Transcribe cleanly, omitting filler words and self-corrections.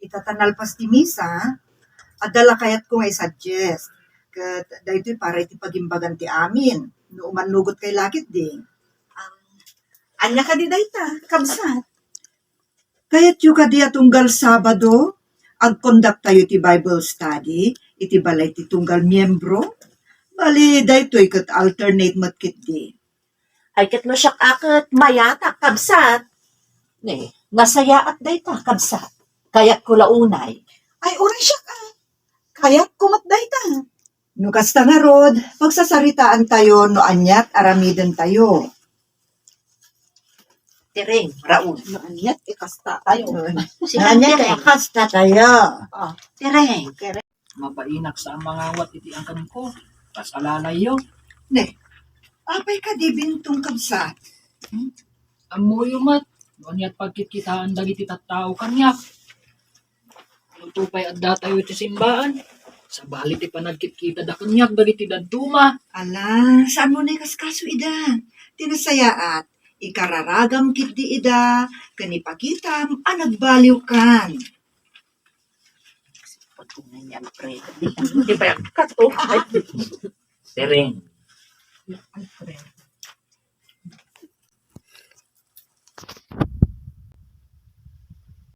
itatanal pas ti misa, adala kayat ko ngay suggest. Kat dahito para iti pagimbagan ti amin. No umanugot kay lakit di. Anya ka di dayta, kabsat. Kayat yu kadi atunggal Sabado, ag-conduct tayo ti Bible study, iti balay ti tunggal miyembro. Bali, dahito kat alternate matkit di. Ay ket no siyak aket mayata, kabsat. Ne, nasaya at dayta, kabsat. Kayat ko launay. Ay, uri siyak Kayat kumat dayta. No kasta nga rod, magsasaritaan tayo no anyat aramiden tayo. Tireng, Raul. No, anyat, ikasta tayo. Anyat kasta tayo. Tireng. Mapainak sa mga wat iti ang kanin ko. Tas alalay yo. Ne, apay ka di bintong kabsat. Amoy mat. Noon yat pagkitkitaan dagiti tattao kanyak. Lutupay adda tayo iti simbaan. Sa bali ti panagkitkita da kanyak dagiti daduma. Ala, saan mo na kaskaso ida? Tinasayaat, ikararagam kit di ida, kanipakitam, nagbaliw kan. Patungan niya, pre. Di ba yan? Kato. Tereng.